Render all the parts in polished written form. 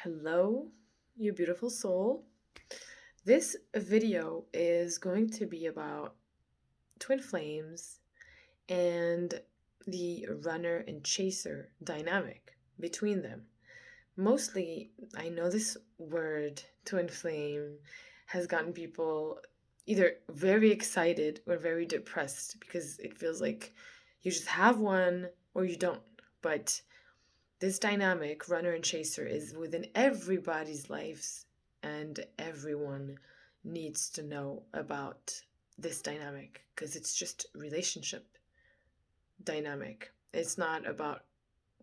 Hello, you beautiful soul. This video is going to be about twin flames and the runner and chaser dynamic between them. Mostly, I know this word, twin flame, has gotten people either very excited or very depressed because it feels like you just have one or you don't. But this dynamic, runner and chaser, is within everybody's lives, and everyone needs to know about this dynamic because it's just relationship dynamic. It's not about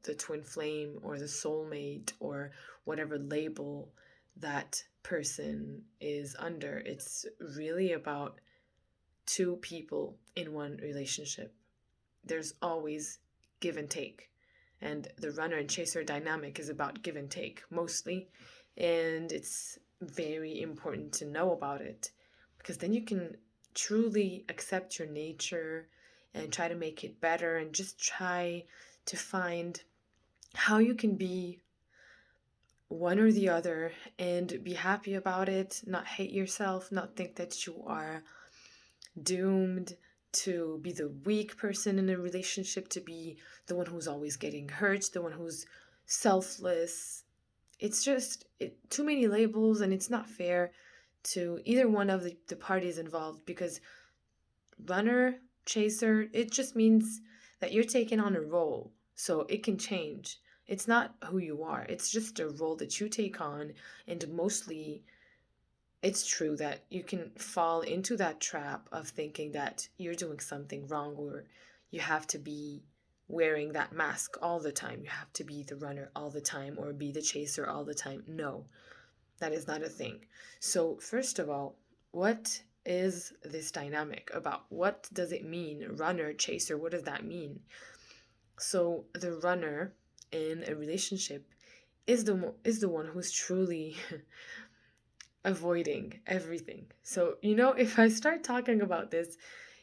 the twin flame or the soulmate or whatever label that person is under. It's really about two people in one relationship. There's always give and take. And the runner and chaser dynamic is about give and take mostly. And it's very important to know about it because then you can truly accept your nature and try to make it better and just try to find how you can be one or the other and be happy about it, not hate yourself, not think that you are doomed to be the weak person in a relationship, to be the one who's always getting hurt, the one who's selfless. It's just too many labels, and it's not fair to either one of the parties involved because runner, chaser, it just means that you're taking on a role. So it can change. It's not who you are, it's just a role that you take on, and mostly it's true that you can fall into that trap of thinking that you're doing something wrong or you have to be wearing that mask all the time. You have to be the runner all the time or be the chaser all the time. No, that is not a thing. So, first of all, what is this dynamic about? What does it mean? Runner, chaser, what does that mean? So, the runner in a relationship is the one who's truly avoiding everything. So, if I start talking about this,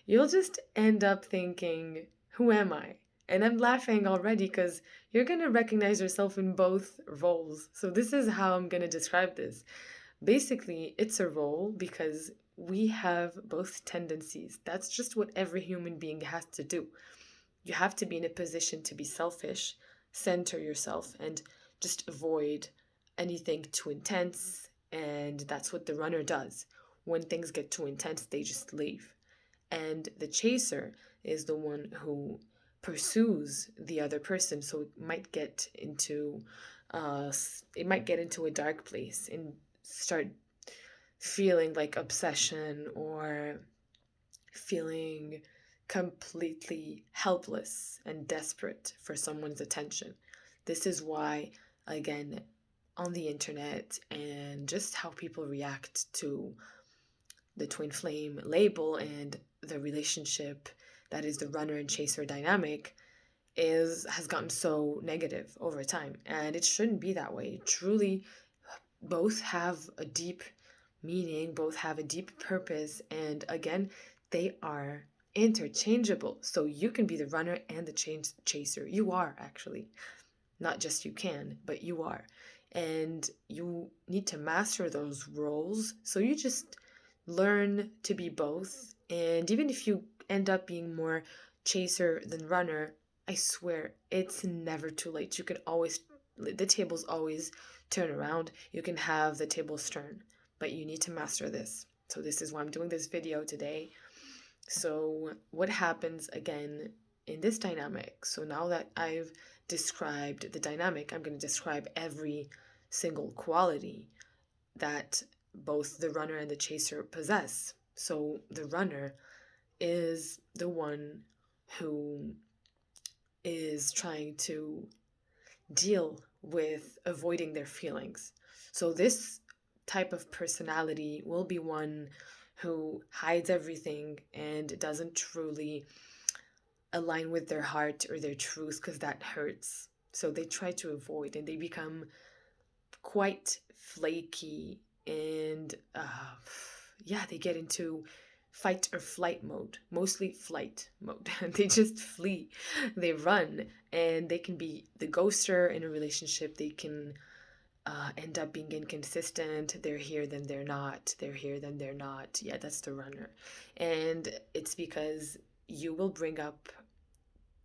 you'll just end up thinking, who am I? And I'm laughing already because you're going to recognize yourself in both roles. So, this is how I'm going to describe this. Basically, it's a role because we have both tendencies. That's just what every human being has to do. You have to be in a position to be selfish, center yourself, and just avoid anything too intense. And that's what the runner does. When things get too intense, they just leave. And the chaser is the one who pursues the other person. So it might get into a dark place and start feeling like obsession or feeling completely helpless and desperate for someone's attention. This is why, again, on the internet and just how people react to the twin flame label and the relationship that is the runner and chaser dynamic has gotten so negative over time, and it shouldn't be that way. Truly, both have a deep meaning, both have a deep purpose, and again, they are interchangeable. So you can be the runner and the chaser. You are actually. Not just you can, but you are. And you need to master those roles. So you just learn to be both. And even if you end up being more chaser than runner, I swear it's never too late. The tables always turn around. You can have the tables turn, but you need to master this. So this is why I'm doing this video today. So what happens again in this dynamic? So now that I've described the dynamic, I'm going to describe every single quality that both the runner and the chaser possess. So the runner is the one who is trying to deal with avoiding their feelings. So this type of personality will be one who hides everything and doesn't truly align with their heart or their truth because that hurts. So they try to avoid and they become quite flaky and they get into fight or flight mode, mostly flight mode. They just flee, they run, and they can be the ghoster in a relationship. They can end up being inconsistent. They're here, then they're not. They're here, then they're not. Yeah, that's the runner. And it's because you will bring up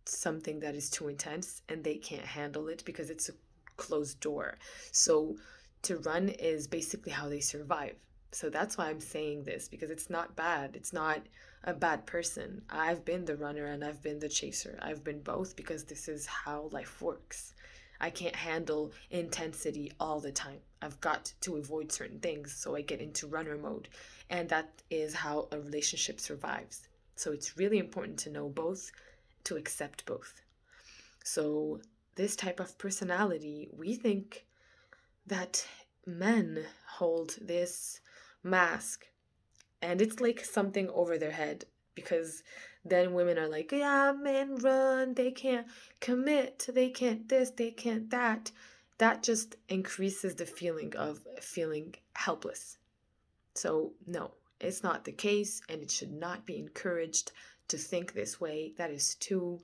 something that is too intense and they can't handle it because it's a closed door. So to run is basically how they survive. So that's why I'm saying this, because it's not bad. It's not a bad person. I've been the runner and I've been the chaser. I've been both because this is how life works. I can't handle intensity all the time. I've got to avoid certain things, so I get into runner mode. And that is how a relationship survives. So it's really important to know both, to accept both. So, this type of personality, we think that men hold this mask and it's like something over their head, because then women are like, yeah, men run, they can't commit, they can't this, they can't that. That just increases the feeling of feeling helpless. So, no, it's not the case, and it should not be encouraged to think this way. That is too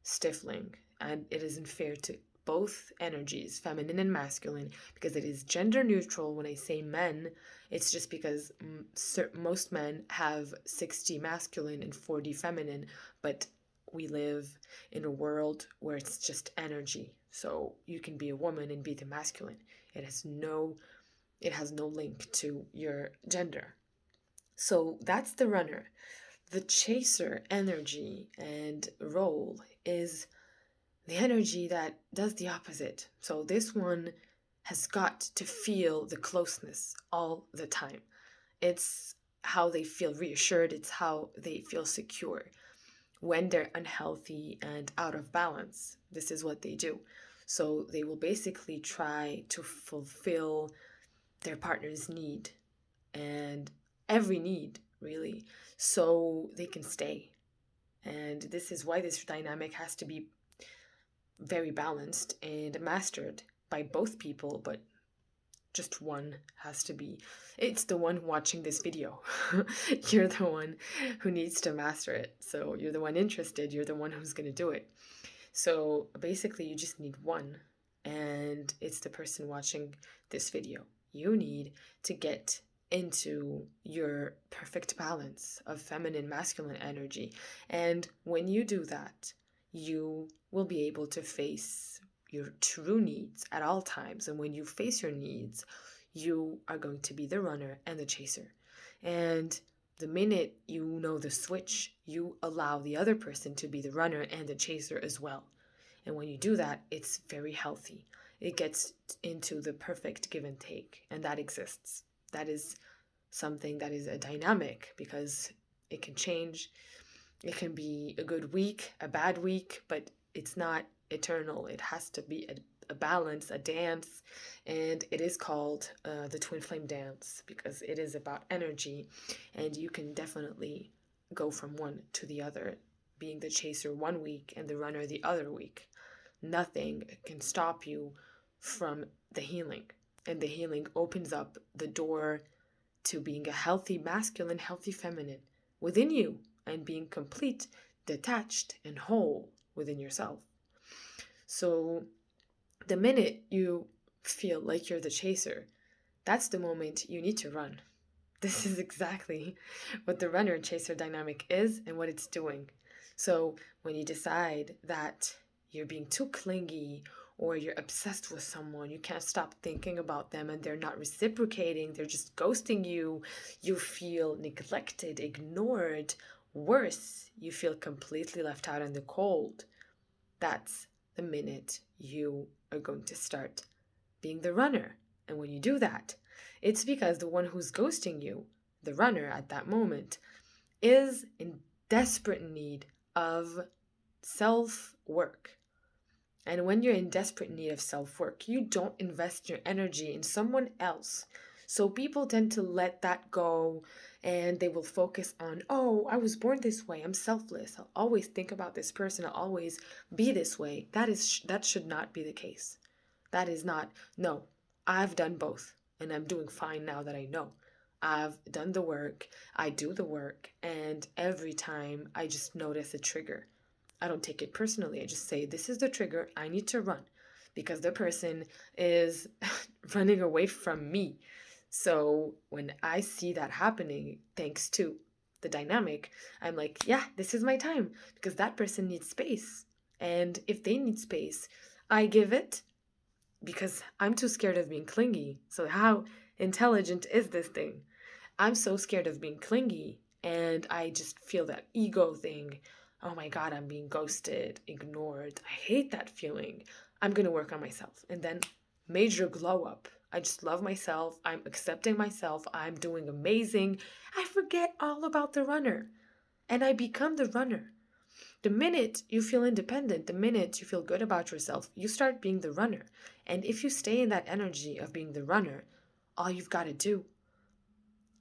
stifling, and it isn't fair to both energies, feminine and masculine, because it is gender neutral. When I say men, it's just because most men have 60 masculine and 40 feminine, but we live in a world where it's just energy. So you can be a woman and be the masculine. It has no link to your gender. So that's the runner. The chaser energy and role is the energy that does the opposite. So this one has got to feel the closeness all the time. It's how they feel reassured, it's how they feel secure. When they're unhealthy and out of balance, this is what they do. So they will basically try to fulfill their partner's need, and every need, really, so they can stay. And this is why this dynamic has to be very balanced and mastered by both people, but just one has to be. It's the one watching this video. You're the one who needs to master it. So you're the one interested, you're the one who's going to do it. So basically, you just need one, and it's the person watching this video. You need to get into your perfect balance of feminine, masculine energy. And when you do that, you will be able to face your true needs at all times. And when you face your needs, you are going to be the runner and the chaser. And the minute you know the switch, you allow the other person to be the runner and the chaser as well. And when you do that, it's very healthy. It gets into the perfect give and take, and that exists. That is something that is a dynamic, because it can change. It can be a good week, a bad week, but it's not eternal. It has to be a balance, a dance, and it is called the twin flame dance, because it is about energy, and you can definitely go from one to the other, being the chaser one week and the runner the other week. Nothing can stop you from the healing, and the healing opens up the door to being a healthy masculine, healthy feminine within you, and being complete, detached, and whole within yourself. So the minute you feel like you're the chaser, that's the moment you need to run. This is exactly what the runner chaser dynamic is and what it's doing. So when you decide that you're being too clingy, or you're obsessed with someone, you can't stop thinking about them and they're not reciprocating, they're just ghosting you, you feel neglected, ignored, worse, you feel completely left out in the cold, that's the minute you are going to start being the runner. And when you do that, it's because the one who's ghosting you, the runner at that moment, is in desperate need of self-work. And when you're in desperate need of self-work, you don't invest your energy in someone else. So people tend to let that go, and they will focus on, oh, I was born this way, I'm selfless, I'll always think about this person, I'll always be this way. That should not be the case. That is not, no, I've done both, and I'm doing fine now that I know. I've done the work, I do the work, and every time I just notice a trigger. I don't take it personally. I just say, this is the trigger. I need to run, because the person is running away from me. So when I see that happening, thanks to the dynamic, I'm like, yeah, this is my time, because that person needs space. And if they need space, I give it, because I'm too scared of being clingy. So how intelligent is this thing? I'm so scared of being clingy, and I just feel that ego thing. Oh my God, I'm being ghosted, ignored. I hate that feeling. I'm going to work on myself. And then major glow up. I just love myself. I'm accepting myself. I'm doing amazing. I forget all about the runner, and I become the runner. The minute you feel independent, the minute you feel good about yourself, you start being the runner. And if you stay in that energy of being the runner, all you've got to do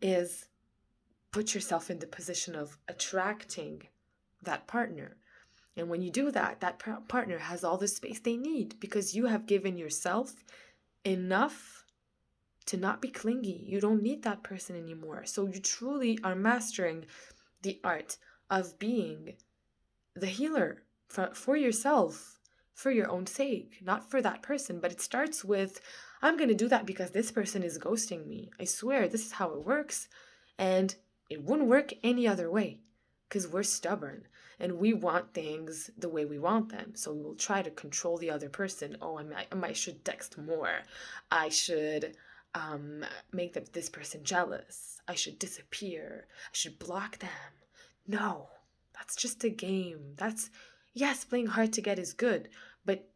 is put yourself in the position of attracting that partner. And when you do that, that partner has all the space they need, because you have given yourself enough to not be clingy. You don't need that person anymore. So you truly are mastering the art of being the healer for yourself, for your own sake, not for that person. But it starts with, I'm going to do that because this person is ghosting me. I swear, this is how it works. And it wouldn't work any other way, because we're stubborn and we want things the way we want them. So we will try to control the other person. Oh, I should text more. I should make this person jealous. I should disappear. I should block them. No, that's just a game. Yes, playing hard to get is good, but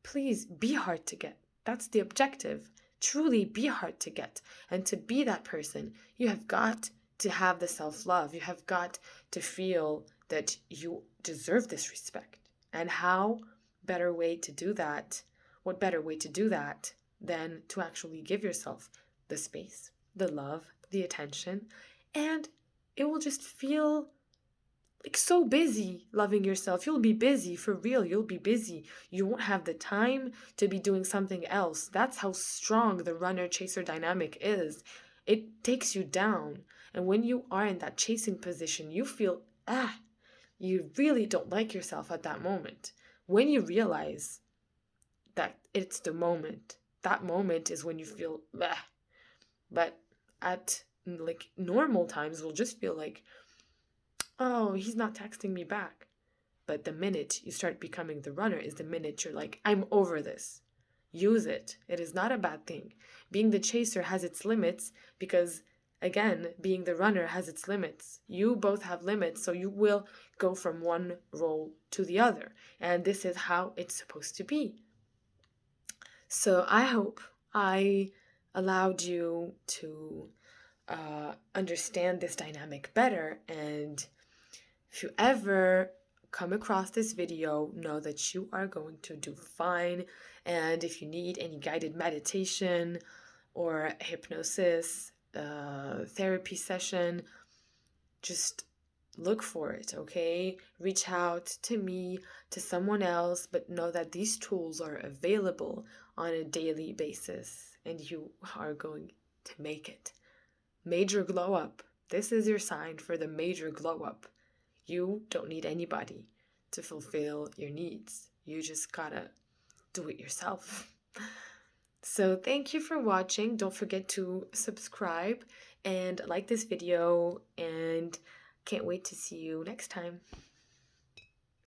please be hard to get. That's the objective. Truly be hard to get. And to be that person, you have got to have the self-love. You have got to feel that you deserve this respect. And what better way to do that than to actually give yourself the space, the love, the attention, and it will just feel like so busy loving yourself. You'll be busy, for real. You'll be busy. You won't have the time to be doing something else. That's how strong the runner-chaser dynamic is. It takes you down. And when you are in that chasing position, you feel, you really don't like yourself at that moment. When you realize that it's the moment, that moment is when you feel, but at like normal times, we'll just feel like, oh, he's not texting me back. But the minute you start becoming the runner is the minute you're like, I'm over this. Use it. It is not a bad thing. Being the chaser has its limits, because, again, being the runner has its limits. You both have limits, so you will go from one role to the other. And this is how it's supposed to be. So I hope I allowed you to understand this dynamic better. And if you ever come across this video, know that you are going to do fine. And if you need any guided meditation or hypnosis therapy session, just look for it, okay? Reach out to me, to someone else, but know that these tools are available on a daily basis, and you are going to make it. Major glow up. This is your sign for the major glow up. You don't need anybody to fulfill your needs. You just gotta do it yourself. So thank you for watching. Don't forget to subscribe and like this video, and can't wait to see you next time.